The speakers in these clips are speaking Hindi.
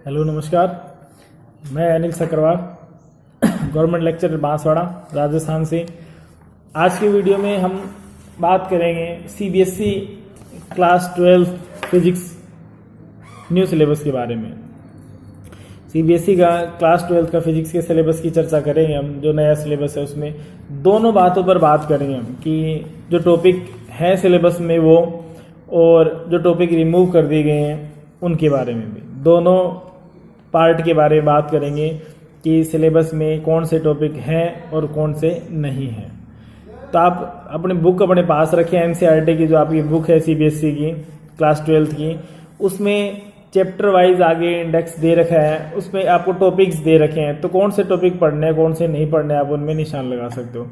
हेलो नमस्कार। मैं अनिल सक्करवाल, गवर्नमेंट लेक्चरर बांसवाड़ा राजस्थान से। आज की वीडियो में हम बात करेंगे CBSE class 12 physics new syllabus के बारे में। सीबीएसई का क्लास 12 का फिजिक्स के सिलेबस की चर्चा करेंगे हम। जो नया सिलेबस है उसमें दोनों बातों पर बात करेंगे हम कि जो टॉपिक है सिलेबस में वो, और जो टॉपिक रिमूव कर दिए गए हैं उनके बारे में भी, दोनों पार्ट के बारे में बात करेंगे कि सिलेबस में कौन से टॉपिक हैं और कौन से नहीं हैं। तो आप अपनी बुक अपने पास रखें, एनसीईआरटी की जो आपकी बुक है सीबीएसई की क्लास 12 की, उसमें चैप्टर वाइज आगे इंडेक्स दे रखा है, उसमें आपको टॉपिक्स दे रखे हैं। तो कौन से टॉपिक पढ़ने हैं कौन से नहीं पढ़ने हैं आप उनमें निशान लगा सकते हो।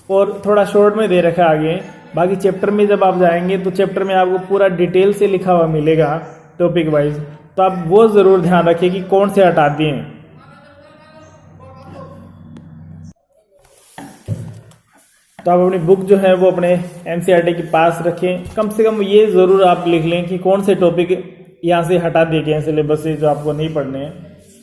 और थोड़ा शॉर्ट में दे रखा है आगे। बाकी चैप्टर में जब आप जाएंगे तो चैप्टर में आपको पूरा डिटेल से लिखा हुआ मिलेगा टॉपिक वाइज। तो आप वो जरूर ध्यान रखिए कि कौन से हटा दिए हैं। तो आप अपनी बुक जो है वो अपने एनसीईआरटी के पास रखें। कम से कम ये जरूर आप लिख लें कि कौन से टॉपिक यहाँ से हटा दिए गए हैं सिलेबस से जो आपको नहीं पढ़ने हैं।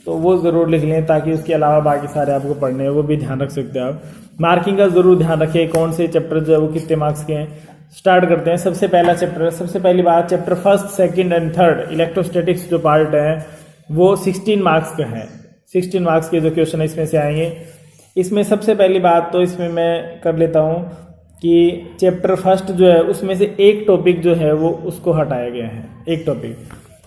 तो वो जरूर लिख लें ताकि उसके अलावा बाकी सारे आपको पढ़ने हैं वो भी ध्यान रख सकते हैं आप। मार्किंग का जरूर ध्यान रखें कौन से चैप्टर जो है वो कितने मार्क्स के हैं। स्टार्ट करते हैं। सबसे पहला चैप्टर, सबसे पहली बात, chapter first, second and third electrostatics जो पार्ट है वो 16 मार्क्स का है। 16 मार्क्स के जो क्वेश्चन इसमें से आएंगे। इसमें सबसे पहली बात तो इसमें मैं कर लेता हूँ कि चैप्टर फर्स्ट जो है उसमें से एक टॉपिक जो है वो उसको हटाया गया है, एक टॉपिक,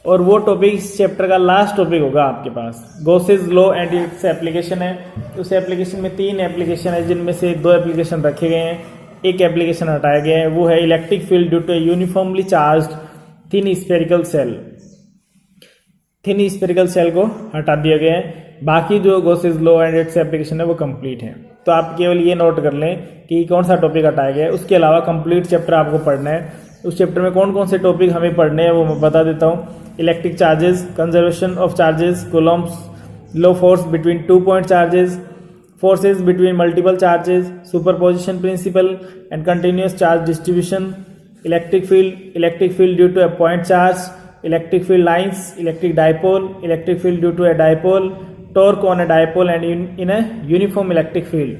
और वो टॉपिक इस चैप्टर का लास्ट टॉपिक होगा आपके पास। Gauss's law and its application है। उस एप्लीकेशन में 3 एप्लीकेशन है जिनमें से 2 एप्लीकेशन रखे गए हैं, एक एप्लीकेशन हटाया गया है। वो है electric field due to uniformly charged thin spherical shell. Thin spherical shell को हटा दिया गया है। बाकी जो Gauss's law and its application है वो कंप्लीट है। तो आप केवल ये नोट कर लें कि कौन सा टॉपिक हटाया गया है। उसके अलावा कंप्लीट चैप्टर आपको पढ़ना है। उस चैप्टर में कौन कौन से टॉपिक हमें पढ़ने हैं वो मैं बता देता हूँ। Electric charges, conservation of charges, Coulomb's law, force between 2 point charges, forces between multiple charges, superposition principle and continuous charge distribution, electric field due to a point charge, electric field lines, electric field due to a dipole, torque on a dipole and in a uniform electric field,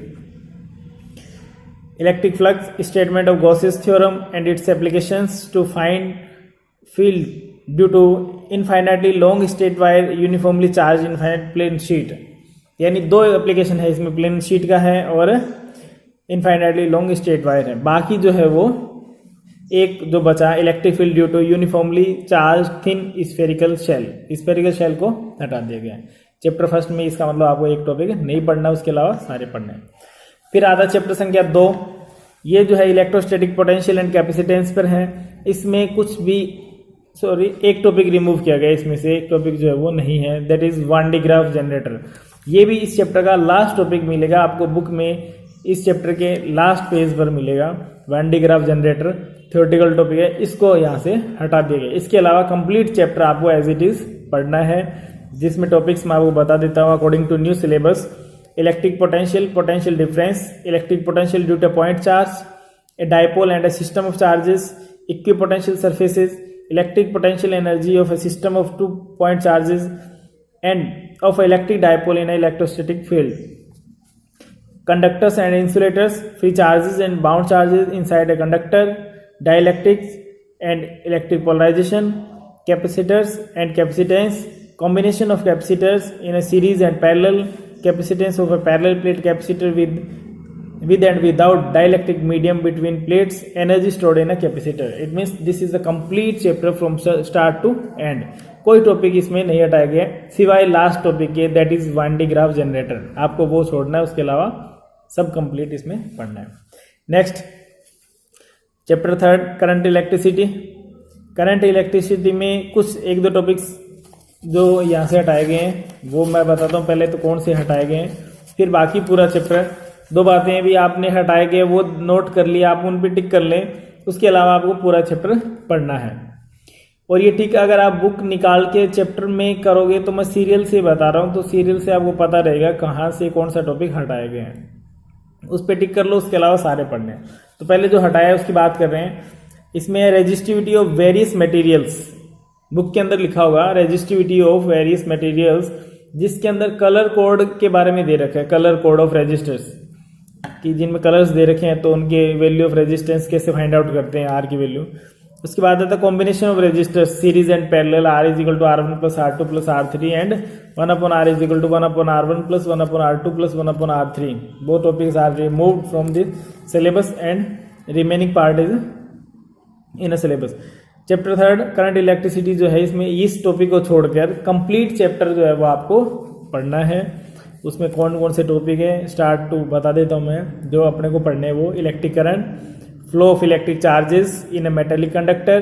electric flux, statement of Gauss's theorem and its applications to find field due to infinitely long straight wire uniformly charged infinite plane sheet। यानी 2 एप्लीकेशन है इसमें, प्लेन शीट का है और इनफाइनाइटली लॉन्ग स्ट्रेट वायर है। बाकी जो है वो एक जो बचा, electric field due to uniformly charge thin spherical shell, spherical shell को हटा दिया गया है। चैप्टर फर्स्ट में इसका मतलब आपको एक टॉपिक नहीं पढ़ना, उसके अलावा सारे पढ़ने हैं। फिर आता चैप्टर संख्या 2, ये जो है इलेक्ट्रोस्टैटिक पोटेंशियल एंड कैपेसिटेंस पर है। इसमें कुछ भी एक टॉपिक रिमूव किया गया, इसमें से एक टॉपिक जो है वो नहीं है, that is one de Graaff generator. ये भी इस चैप्टर का लास्ट टॉपिक मिलेगा आपको बुक में, इस चैप्टर के लास्ट पेज पर मिलेगा। Van de Graaff generator theoretical topic है, इसको यहाँ से हटा दिया गया। इसके अलावा कंप्लीट चैप्टर आपको एज इट इज पढ़ना है, जिसमें टॉपिक्स मैं आपको बता देता हूँ according to new syllabus. Electric potential, potential difference, electric potential due to point charge, a dipole and a system of charges, equipotential surfaces, electric potential energy of a system of 2 point charges and of electric dipole in an electrostatic field, conductors and insulators, free charges and bound charges inside a conductor, dielectrics and electric polarization, capacitors and capacitance, combination of capacitors in a series and parallel, capacitance of a parallel plate capacitor with and without dielectric medium between plates, energy stored in a capacitor। It means this is a complete chapter from start to end। कोई टॉपिक इसमें नहीं हटाया गया सिवाय लास्ट टॉपिक के, that is one de Graaff generator. आपको वो छोड़ना है, उसके अलावा सब कंप्लीट इसमें पढ़ना है। Next chapter 3, current electricity. Current electricity में कुछ 1-2 टॉपिक्स जो यहाँ से हटाए गए हैं वो मैं बताता हूँ पहले तो कौन से हटाए गए हैं, फिर बाकी पूरा चैप्टर। 2 बातें भी आपने हटाए गए वो नोट कर लिया, आप उन पर टिक कर लें। उसके अलावा आपको पूरा चैप्टर पढ़ना है। और ये ठीक अगर आप बुक निकाल के चैप्टर में करोगे तो मैं सीरियल से बता रहा हूँ, तो सीरियल से आपको पता रहेगा कहाँ से कौन सा टॉपिक हटाए गए हैं, उस पर टिक कर लो। उसके अलावा सारे पढ़ने हैं। तो पहले जो हटाया है उसकी बात कर रहे हैं। इसमें resistivity of various materials book के अंदर लिखा होगा रेजिस्टिविटी ऑफ वेरियस मटेरियल्स, जिसके अंदर कलर कोड के बारे में दे रखा है, कलर कोड ऑफ रेजिस्टर्स कि जिनमें कलर्स दे रखे हैं तो उनके वैल्यू ऑफ रेजिस्टेंस कैसे फाइंड आउट करते हैं, आर की वैल्यू। उसके बाद आता है combination of resistors series and parallel, R is equal to R1 plus R2 plus R3 and 1/R is equal to 1/R1 plus 1/R2 plus 1/R3। Both topics are removed from the syllabus and remaining part is in a syllabus. Chapter 3 current electricity जो है, इसमें इस टॉपिक को छोड़कर कंप्लीट चैप्टर जो है वो आपको पढ़ना है। उसमें कौन कौन से टॉपिक है स्टार्ट टू बता देता हूँ मैं, जो अपने को पढ़ने हैं वो electric current, flow of electric charges in a metallic conductor,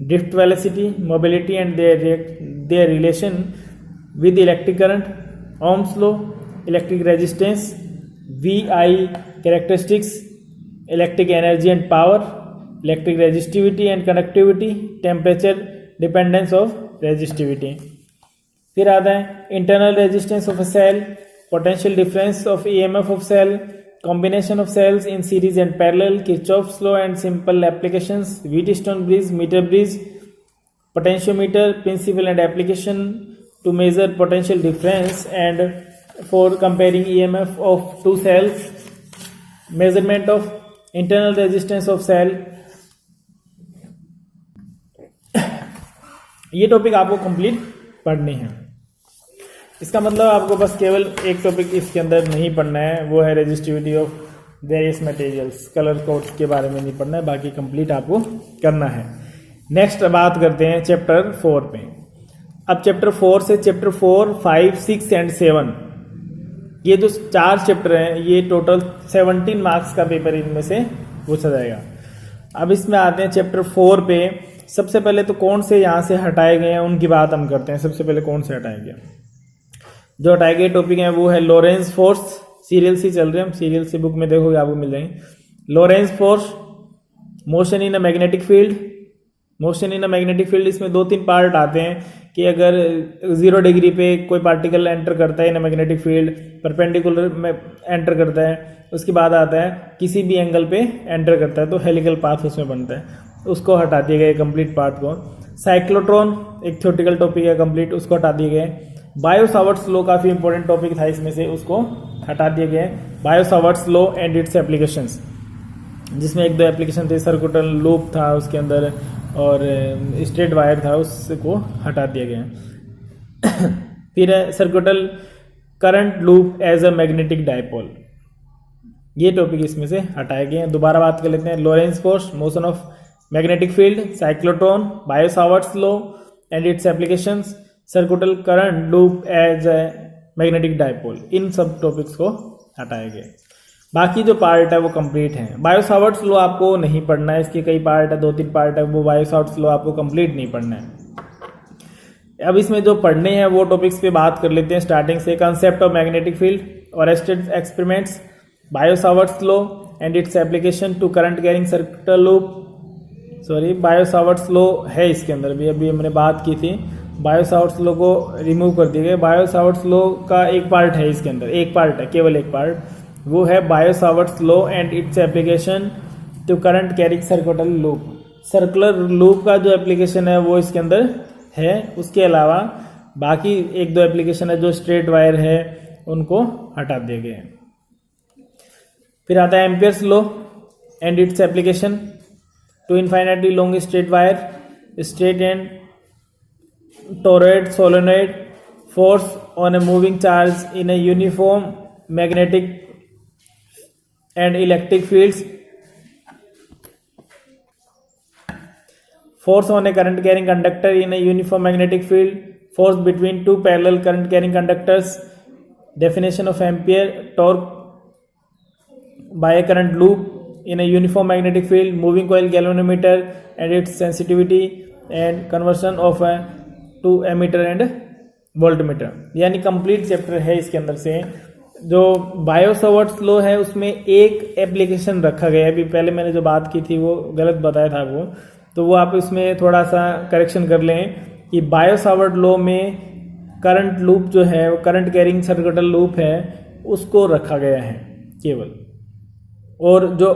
drift velocity, mobility and their relation with electric current, Ohm's law, electric resistance, VI characteristics, electric energy and power, electric resistivity and conductivity, temperature dependence of resistivity. फिर आता है internal resistance of a cell, potential difference of EMF of cell, combination of cells in series and parallel, Kirchhoff's law and simple applications, Wheatstone bridge, meter bridge, potentiometer principle and application to measure potential difference and for comparing EMF of two cells, measurement of internal resistance of cell। ये टॉपिक आपको कंप्लीट पढ़नी है। इसका मतलब आपको बस केवल एक टॉपिक इसके अंदर नहीं पढ़ना है, वो है resistivity of various materials, colour codes के बारे में नहीं पढ़ना है, बाकी कंप्लीट आपको करना है। नेक्स्ट बात करते हैं चैप्टर 4 पे। अब चैप्टर 4 से चैप्टर 4, 5, 6 एंड 7, ये जो 4 चैप्टर हैं ये टोटल 17 मार्क्स का पेपर इनमें से पूछा जाएगा। अब इसमें आते हैं चैप्टर 4 पे। सबसे पहले तो कौन से यहाँ से हटाए गए हैं उनकी बात हम करते हैं। सबसे पहले कौन से हटाए गए, जो हटाए गए टॉपिक हैं वो है लोरेंस फोर्स, सीरियल सी चल रहे हैं, हम सीरियल सी बुक में देखोगे आपको मिल जाएंगे। Lorentz force, motion in a magnetic field, motion in a magnetic field, इसमें 2-3 पार्ट आते हैं कि अगर 0 डिग्री पे कोई पार्टिकल एंटर करता है इन अ मैग्नेटिक फील्ड, परपेंडिकुलर में एंटर करता है, उसके बाद आता है किसी भी एंगल पे एंटर करता है तो हेलिकल पाथ उसमें बनता है, उसको हटा दिए गए कंप्लीट पार्ट को। साइक्लोट्रॉन एक थ्योरेटिकल टॉपिक है कंप्लीट, उसको हटा दिए गए। बायो सावर्ट्स लॉ काफ़ी इंपॉर्टेंट टॉपिक था इसमें से, उसको हटा दिए गए। Bio Savart's law and its applications, जिसमें 1-2 एप्लीकेशन थे, सर्कुलर लूप था उसके अंदर और स्ट्रेट वायर था, उसको हटा दिया गया। फिर है circular current loop as a magnetic dipole, ये टॉपिक इसमें से हटाए गए हैं। दोबारा बात कर लेते हैं। Lorentz force, motion of magnetic field, cyclotron, Biot Savart's law and its applications, circular current loop as a magnetic dipole, इन सब टॉपिक्स को हटाए गए। बाकी जो पार्ट है वो कंप्लीट है। बायो सावर्ट्स लॉ आपको नहीं पढ़ना है, इसके कई पार्ट है, 2-3 पार्ट है, वो बायो सावर्ट्स लॉ आपको कंप्लीट नहीं पढ़ना है। अब इसमें जो पढ़ने हैं वो टॉपिक्स पे बात कर लेते हैं स्टार्टिंग से। Concept of magnetic field, Oersted experiments, Biot Savart's law and its application to current carrying circular loop, Biot Savart's law है इसके अंदर भी, अभी हमने बात की थी। बायो सावर्ट्स लॉ को रिमूव कर दिए गए। बायो सावर्ट्स लॉ का एक पार्ट है इसके अंदर, एक पार्ट है, केवल एक पार्ट, वो है Biot Savart's law and its application to current carrying circular loop. Circular loop का जो एप्लीकेशन है वो इसके अंदर है, उसके अलावा बाकी 1-2 एप्लीकेशन है जो स्ट्रेट वायर है उनको हटा दिए गए। फिर आता है Ampere's law and its application to infinitely long straight wire, straight and toroid solenoid, force on a moving charge in a uniform magnetic and electric fields, force on a current carrying conductor in a uniform magnetic field, force between two parallel current carrying conductors, definition of ampere, torque by a current loop in a uniform magnetic field, moving coil galvanometer and its sensitivity, and conversion of a to ammeter and voltmeter। यानी कंप्लीट चैप्टर है इसके अंदर से। जो बायो सावर्ट्स लॉ है उसमें एक एप्लीकेशन रखा गया है, अभी पहले मैंने जो बात की थी वो गलत बताया था वो, तो वो आप इसमें थोड़ा सा करेक्शन कर लें कि बायो सावर्ट लॉ में करंट लूप जो है वो करंट कैरिंग सर्कुलर लूप है उसको रखा गया है केवल, और जो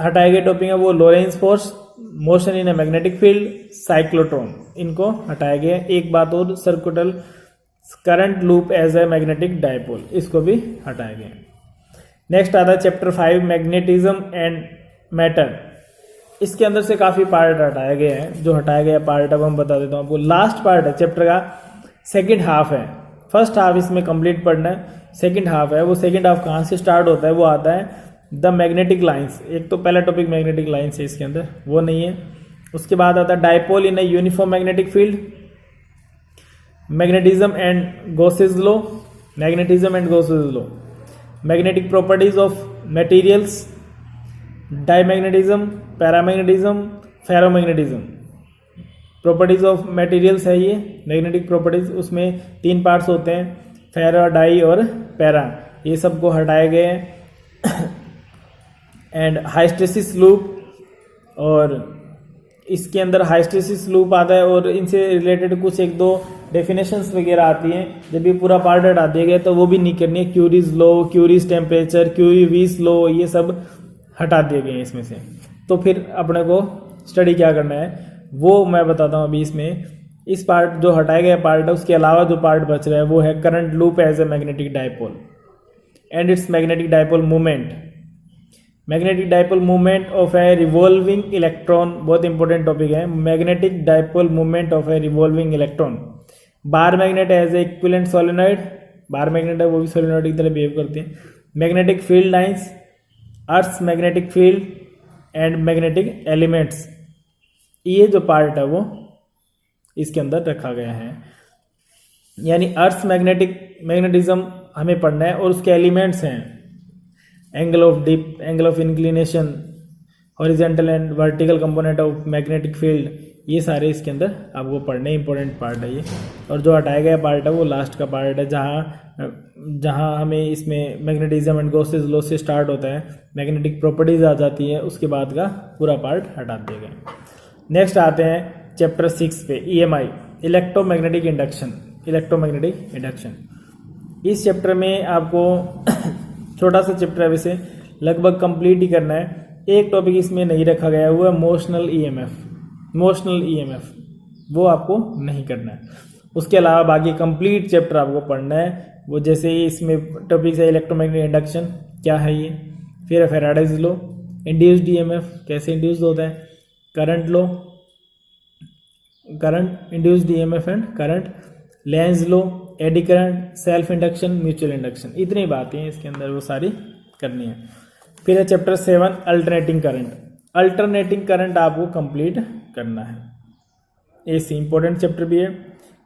हटाए गए टॉपिक है वो Lorentz force, motion in a magnetic field, cyclotron, इनको हटाया गया। एक बात और, circular current loop as a magnetic dipole, इसको भी हटाया गया। नेक्स्ट आता है चैप्टर 5 मैग्नेटिज्म एंड मैटर। इसके अंदर से काफ़ी पार्ट हटाए गए हैं। जो हटाया गया पार्ट अब हम बता देता हूँ आपको। लास्ट पार्ट है चैप्टर का, सेकंड हाफ है। फर्स्ट हाफ इसमें कंप्लीट पढ़ना है, सेकंड हाफ है। वो सेकंड हाफ कहाँ से स्टार्ट होता है, वो आता है द मैग्नेटिक लाइंस। एक तो पहला टॉपिक मैग्नेटिक लाइंस है इसके अंदर, वो नहीं है। उसके बाद आता है dipole in a uniform magnetic field, magnetism and Gauss's law, magnetism and Gauss's law, magnetic properties of materials, diamagnetism, paramagnetism, ferromagnetism. Properties of materials है ये मैग्नेटिक प्रॉपर्टीज, उसमें 3 पार्ट्स होते हैं, फेरो, डाई और पैरा। ये सबको हटाए गए हैं। एंड हाइस्टेसिस लूप, और इसके अंदर हाइस्टेसिस लूप आता है और इनसे रिलेटेड कुछ 1-2 डेफिनेशंस वगैरह आती हैं। जब ये पूरा पार्ट हटा दिया गया तो वो भी नहीं करनी है। Curies law, curies temperature, curies law, ये सब हटा दिए गए हैं इसमें से। तो फिर अपने को स्टडी क्या करना है वो मैं बताता हूँ अभी। इसमें इस पार्ट जो हटाया गया पार्ट है, उसके अलावा जो पार्ट बच रहा है वो है current loop as a magnetic dipole and its magnetic dipole movement. Magnetic dipole movement of a revolving electron, बहुत इंपॉर्टेंट टॉपिक है। Magnetic dipole movement of a revolving electron. Bar magnet as a equivalent solenoid, bar magnet है वो भी सोलेनॉइड की तरह बिहेव करते हैं। Magnetic field lines, earth magnetic field and magnetic elements, ये जो पार्ट है वो इसके अंदर रखा गया है। यानी अर्थ मैग्नेटिज्म हमें पढ़ना है और उसके एलिमेंट्स हैं angle of dip, angle of inclination, horizontal and vertical component of magnetic field, ये सारे इसके अंदर आपको पढ़ने इंपॉर्टेंट पार्ट है ये। और जो हटाया गया पार्ट है वो लास्ट का पार्ट है, जहाँ हमें इसमें मैग्नेटिज्म एंड गॉसेस लॉ से स्टार्ट होता है, मैग्नेटिक प्रॉपर्टीज आ जाती है, उसके बाद का पूरा पार्ट हटा दिया गया। नेक्स्ट आते हैं चैप्टर 6 पे, EMI, electromagnetic induction, electromagnetic induction. इस चैप्टर में आपको छोटा सा चैप्टर है, वैसे लगभग कंप्लीट ही करना है। एक टॉपिक इसमें नहीं रखा गया हुआ है मोशनल EMF, वो आपको नहीं करना है। उसके अलावा बाकी कंप्लीट चैप्टर आपको पढ़ना है। वो जैसे इसमें टॉपिक है इलेक्ट्रोमैग्नेटिक इंडक्शन, क्या है ये, फिर फैराडेज लॉ, इंड्यूस्ड EMF कैसे इंड्यूस्ड होता है, current law, current, induced EMF and current, Lenz law, eddy current, self induction, mutual induction, इतनी बातें हैं इसके अंदर, वो सारी करनी है। फिर है chapter 7 alternating current. Alternating current आपको कंप्लीट करना है, ऐसे इंपॉर्टेंट चैप्टर भी है,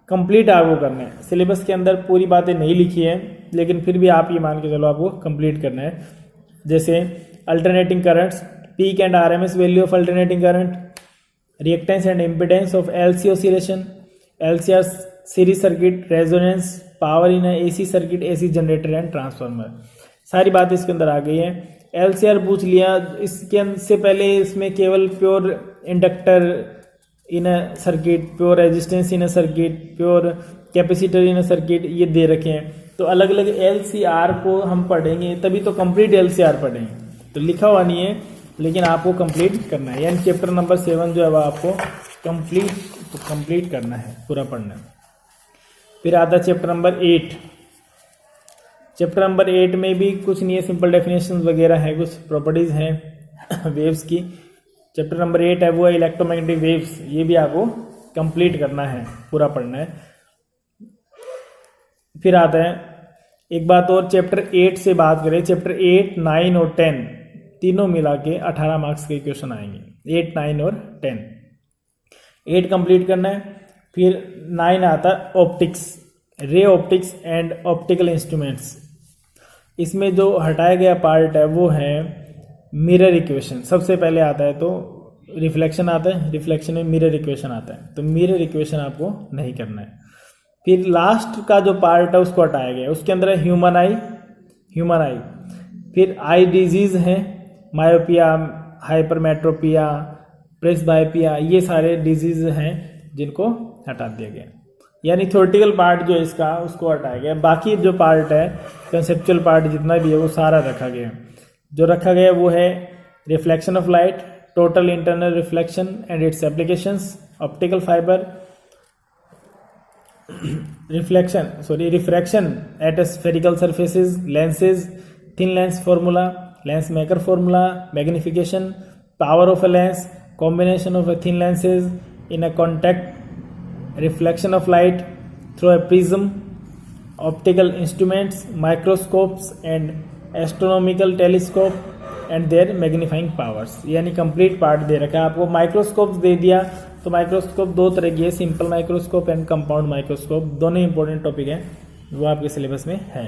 कंप्लीट आपको करना है। सिलेबस के अंदर पूरी बातें नहीं लिखी है, लेकिन फिर भी आप ये मान के चलो आपको कंप्लीट करना है। जैसे alternating currents, peak and RMS value of alternating current, reactance and impedance of LC oscillation, LCR series circuit, resonance, power in AC circuit, AC generator and transformer, सारी बात इसके अंदर आ गई है। LCR पूछ लिया, इसके से पहले इसमें केवल pure inductor in a circuit, pure resistance in a circuit, pure capacitor in a circuit, ये दे रखे हैं। तो अलग अलग LCR को हम पढ़ेंगे, तभी तो कंप्लीट LCR पढ़ेंगे। तो लिखा हुआ नहीं है, लेकिन आपको कंप्लीट करना है। यानी चैप्टर नंबर 7 जो है वो आपको कंप्लीट करना है, पूरा पढ़ना है। फिर आता है चैप्टर नंबर 8। चैप्टर नंबर 8 में भी कुछ नहीं है, सिंपल डेफिनेशन वगैरह है, कुछ प्रॉपर्टीज हैं वेव्स की। चैप्टर नंबर 8 है वो है इलेक्ट्रोमैग्नेटिक वेव्स, ये भी आपको कंप्लीट करना है, पूरा पढ़ना है। फिर आता है एक बात और, चैप्टर 8 से बात करें, चैप्टर 8, 9 और 10 तीनों मिला के 18 मार्क्स के क्वेश्चन आएंगे, 8, 9 और 10। 8 कंप्लीट करना है। फिर 9 आता है optics, ray optics and optical instruments. इसमें जो हटाया गया पार्ट है वो है मिरर इक्वेशन। सबसे पहले आता है तो रिफ्लेक्शन आता है, रिफ्लेक्शन में मिरर इक्वेशन आता है, तो मिरर इक्वेशन आपको नहीं करना है। फिर लास्ट का जो पार्ट है उसको हटाया गया, उसके अंदर है ह्यूमन आई। फिर आई डिजीज है, मायोपिया, हाइपरमेट्रोपिया, प्रेसबायोपिया, ये सारे डिजीज हैं जिनको हटा दिया गया। यानी थ्योरेटिकल पार्ट जो है इसका, उसको हटाया गया। बाकी जो पार्ट है, कंसेप्चुअल पार्ट जितना भी है वो सारा रखा गया। जो रखा गया वो है reflection of light, total internal reflection and its applications, optical fiber, refraction at spherical surfaces, lenses, thin lens formula, lens maker formula, magnification, power of a lens, combination of a thin lenses in a contact, reflection of light through a prism, optical instruments, microscopes and astronomical telescope and their magnifying powers. यानी कंप्लीट पार्ट दे रखा है आपको। माइक्रोस्कोप दे दिया, तो माइक्रोस्कोप दो तरह की है, simple microscope and compound microscope, दोनों इंपॉर्टेंट टॉपिक हैं, वो आपके सिलेबस में है।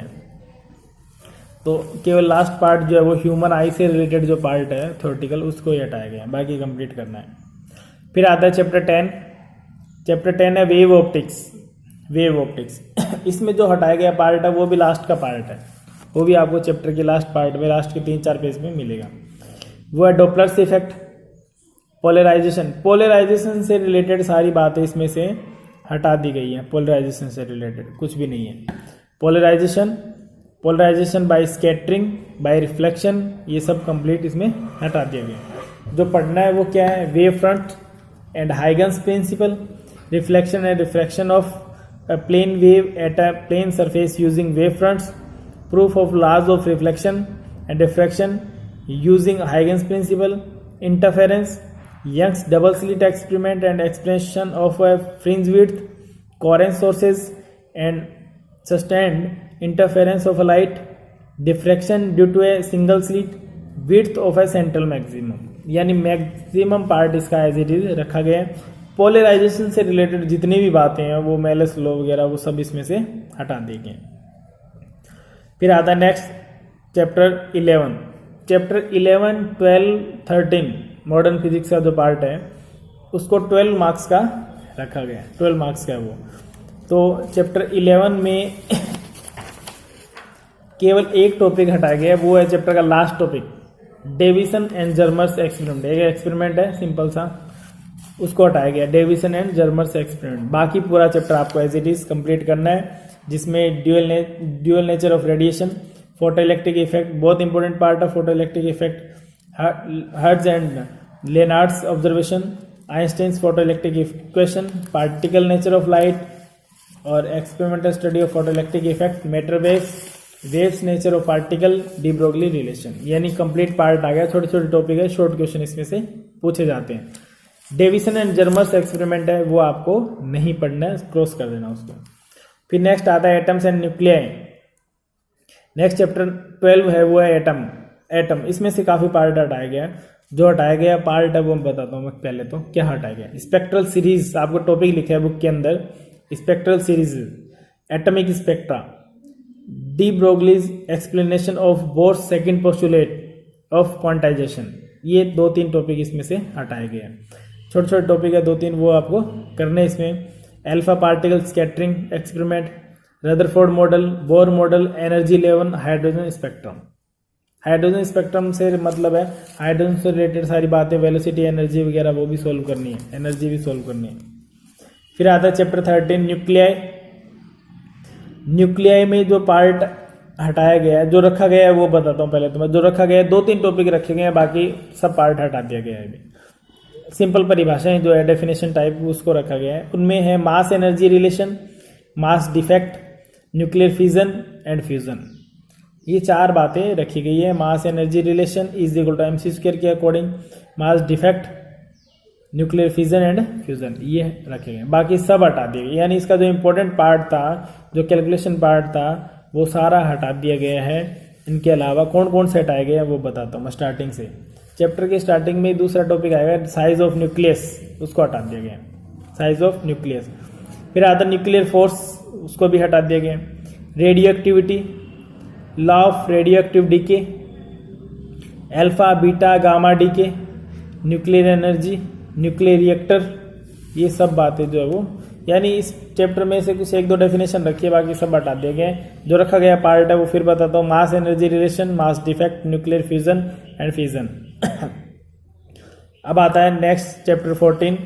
तो केवल लास्ट पार्ट जो है वो ह्यूमन आई से रिलेटेड जो पार्ट है थ्योरेटिकल, उसको ही हटाया गया है, बाकी कंप्लीट करना है। फिर आता है चैप्टर 10। चैप्टर 10 है वेव ऑप्टिक्स। वेव ऑप्टिक्स इसमें जो हटाया गया पार्ट है वो भी लास्ट का पार्ट है, वो भी आपको चैप्टर के लास्ट पार्ट में, लास्ट के 3-4 पेज में मिलेगा। वो है डॉपलर्स इफेक्ट, पोलराइजेशन। पोलराइजेशन से रिलेटेड सारी बातें इसमें से हटा दी गई हैं, पोलराइजेशन से रिलेटेड कुछ भी नहीं है। Polarization, polarization by scattering, by reflection, ये सब कंप्लीट इसमें हटा दिया गया। जो पढ़ना है वो क्या है, wave front and Huygens principle, reflection and refraction of a plane wave at a plane surface using wave fronts, proof of laws of reflection and diffraction using Huygens principle, interference, Young's double slit experiment and explanation of a fringe width, coherent sources and sustained interference of a light, diffraction due to a single slit, width of a central maximum। यानी मैक्सिमम पार्ट इसका एज इट इज रखा गया है। पोलराइजेशन से रिलेटेड जितनी भी बातें हैं वो मेलस लॉ वगैरह वो सब इसमें से हटा दिए गए। फिर आता है next chapter 11। Chapter 11, 12, 13 modern physics का जो पार्ट है उसको 12 मार्क्स का रखा गया है, 12 मार्क्स का है वो। तो चैप्टर 11 में केवल एक टॉपिक हटाया गया है, वो है चैप्टर का last topic, Davisson and Germer's experiment. एक एक्सपेरिमेंट है सिंपल सा, उसको हटाया गया, डेविसन एंड जर्मर्स एक्सपेरिमेंट। बाकी पूरा चैप्टर आपको एज इट इज कंप्लीट करना है, जिसमें dual nature of radiation, photo electric effect, बहुत इंपॉर्टेंट पार्ट है photo electric effect, Hertz and Lenard's observation, Einstein's photo electric equation, particle nature of light और experimental study of photo electric effect, matter waves nature of particle, de Broglie relation. यानी कंप्लीट पार्ट आ गया, छोटे छोटे टॉपिक है, शॉर्ट क्वेश्चन इसमें से पूछे जाते हैं। डेविसन एंड जर्मर्स एक्सपेरिमेंट है वो आपको नहीं पढ़ना है, क्रॉस कर देना उसको। फिर नेक्स्ट आता है atoms and nuclei. Next chapter 12 है वो है एटम। एटम इसमें से काफ़ी पार्ट हटाया गया है, जो हटाया गया पार्ट है वो मैं बताता हूँ। मैं पहले तो क्या हटाया गया, स्पेक्ट्रल सीरीज आपको टॉपिक लिखा है बुक के अंदर, spectral series, atomic spectra, D Broglie's explanation of bourse second postulate of quantization, ये 2-3 टॉपिक इसमें से हटाए गए हैं। छोटे छोटे टॉपिक है 2-3, वो आपको करने इसमें। Alpha particle scattering experiment, Rutherford model, Bohr model, energy level, hydrogen spectrum. Hydrogen spectrum से मतलब है हाइड्रोजन से रिलेटेड सारी बातें, वेलोसिटी, एनर्जी वगैरह वो भी सोल्व करनी है, एनर्जी भी सोल्व करनी है। फिर आता है चैप्टर 13 न्यूक्लियाई। न्यूक्लियाई में जो पार्ट हटाया गया है, जो रखा गया है वो बताता हूँ पहले तो मैं। जो रखा गया है 2-3 टॉपिक रखे गए हैं, बाकी सब पार्ट हटा दिया गया है। सिंपल परिभाषाएं जो है डेफिनेशन टाइप उसको रखा गया है। उनमें है mass energy relation, mass defect, nuclear fission and fusion, ये 4 बातें रखी गई है। Mass energy relation is equal to mc² के according, mass defect, nuclear fission and fusion, ये रखे गए। बाकी सब हटा दिए गए, यानी इसका जो इंपॉर्टेंट पार्ट था, जो कैलकुलेशन पार्ट था, वो सारा हटा दिया गया है। इनके अलावा कौन कौन से हटाए गए हैं वो बताता हूँ मैं स्टार्टिंग से। चैप्टर के स्टार्टिंग में दूसरा टॉपिक आएगा साइज ऑफ न्यूक्लियस, उसको हटा दिया गया, साइज ऑफ न्यूक्लियस। फिर आता न्यूक्लियर फोर्स, उसको भी हटा दिया गया। Radioactivity, law of radioactive decay, alpha beta gamma decay, nuclear energy, nuclear reactor, ये सब बातें जो है वो, यानी इस चैप्टर में से कुछ 1-2 डेफिनेशन रखी है, बाकी सब हटा दिए गए। जो रखा गया पार्ट है वो फिर बताता हूँ, मास energy relation, mass defect, nuclear fusion and fission. अब आता है नेक्स्ट चैप्टर 14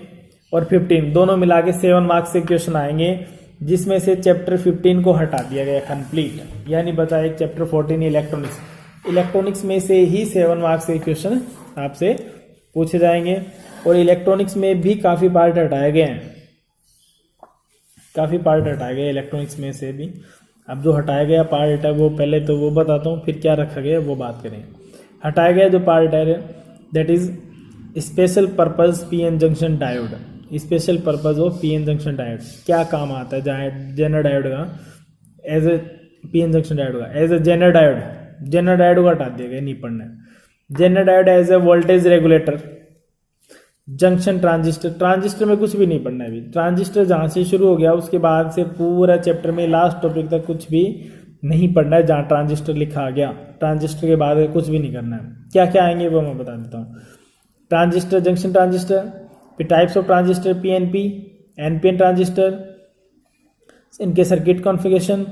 और 15, दोनों मिला के 7 मार्क्स से क्वेश्चन आएंगे, जिसमें से चैप्टर 15 को हटा दिया गया कंप्लीट, यानी बचा एक चैप्टर 14 इलेक्ट्रॉनिक्स। इलेक्ट्रॉनिक्स में से ही 7 मार्क्स के क्वेश्चन आपसे पूछे जाएंगे। और इलेक्ट्रॉनिक्स में भी काफ़ी पार्ट हटाए गए हैं, काफ़ी पार्ट हटाए गए इलेक्ट्रॉनिक्स में से भी। अब जो हटाया गया पार्ट है वो पहले तो वो बताता हूँ, फिर क्या रखा गया वो बात करें। हटाया गया जो पार्ट है that is special purpose PN junction diode. Special purpose of PN junction diode क्या काम आता है, जहाँ जेनर डायोड का as a PN junction diode का एज ए जेनर डायोड को हटा दिया गया, नहीं पढ़ना है। Zener diode as a voltage regulator. Junction transistor में कुछ भी नहीं पढ़ना है अभी। ट्रांजिस्टर जहाँ से शुरू हो गया उसके बाद से पूरा चैप्टर में लास्ट टॉपिक तक कुछ भी नहीं पढ़ना है। जहाँ ट्रांजिस्टर लिखा आ गया, ट्रांजिस्टर के बाद कुछ भी नहीं करना है। क्या क्या आएंगे वो मैं बता देता हूँ। ट्रांजिस्टर, जंक्शन ट्रांजिस्टर, फिर types of transistor, PNP, NPN transistor, इनके circuit configuration,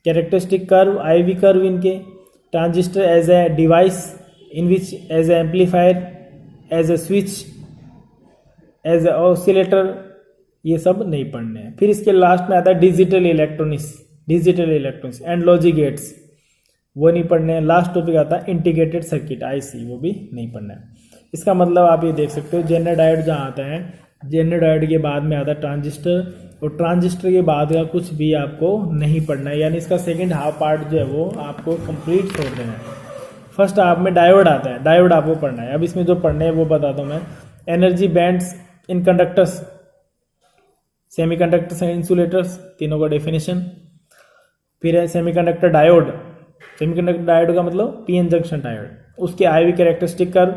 characteristic curve, IV curve इनके, transistor as a device in which as a amplifier, as a switch, as a oscillator, ये सब नहीं पढ़ने हैं। फिर इसके लास्ट में आता है digital electronics and logic gates, वो नहीं पढ़ने हैं। लास्ट टॉपिक आता है इंटीग्रेटेड सर्किट आईसी, वो भी नहीं पढ़ना है। इसका मतलब आप ये देख सकते हो जेनर डायोड जहाँ आता है, जेनर डायोड के बाद में आता है ट्रांजिस्टर, और ट्रांजिस्टर के बाद का कुछ भी आपको नहीं पढ़ना है, यानी इसका सेकंड हाफ पार्ट जो है वो आपको कंप्लीट छोड़ देना है। फर्स्ट हाफ में डायोड आता है, डायोड आपको पढ़ना है। अब इसमें जो पढ़ने हैं वो बताता हूँ मैं। Energy bands in conductors, semiconductors and insulators, तीनों का डेफिनेशन। फिर है सेमीकंडक्टर डायोड। सेमीकंडक्टर डायोड का मतलब पीएन जंक्शन डायोड, उसके IV characteristic curve,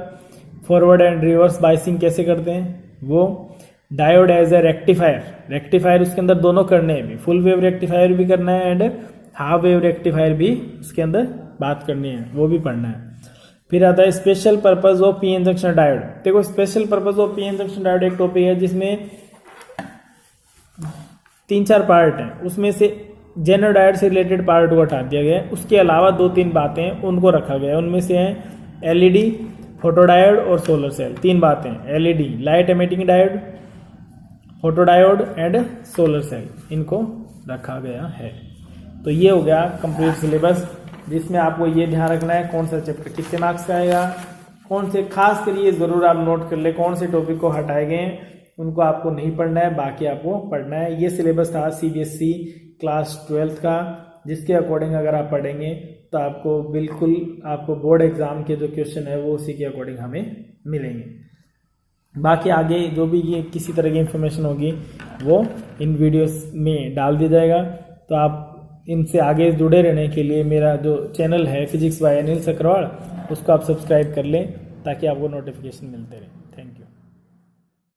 forward and reverse biasing कैसे करते हैं वो। डायोड एज ए रेक्टिफायर उसके अंदर दोनों करने हैं भी, फुल वेव रेक्टिफायर भी करना है एंड हाफ वेव रेक्टिफायर भी उसके अंदर बात करनी है, वो भी पढ़ना है। फिर आता है special purpose of PN junction diode. देखो special purpose of PN junction diode एक टॉपिक है जिसमें 3-4 पार्ट हैं, उसमें से जेनर डायोड से रिलेटेड पार्ट को हटा दिया गया है। उसके अलावा 2-3 बातें उनको रखा गया है, उनमें से हैं एलईडी, फोटोडायोड और सोलर सेल। 3 बातें, LED light emitting diode, photodiode and solar cell, इनको रखा गया है। तो ये हो गया कंप्लीट सिलेबस, जिसमें आपको ये ध्यान रखना है कौन सा चैप्टर कितने मार्क्स का आएगा, कौन से खास कर ये ज़रूर आप नोट कर ले कौन से टॉपिक को हटाए गए हैं, उनको आपको नहीं पढ़ना है, बाकी आपको पढ़ना है। ये सिलेबस था सीबीएसई क्लास 12th का, जिसके अकॉर्डिंग अगर आप पढ़ेंगे तो आपको बिल्कुल आपको बोर्ड एग्जाम के जो क्वेश्चन है वो उसी के अकॉर्डिंग हमें मिलेंगे। बाकी आगे जो भी ये किसी तरह की इन्फॉर्मेशन होगी वो इन वीडियोस में डाल दिया जाएगा। तो आप इनसे आगे जुड़े रहने के लिए मेरा जो चैनल है फिजिक्स बाय अनिल सक्राड़, उसको आप सब्सक्राइब कर लें ताकि आपको नोटिफिकेशन मिलते रहे।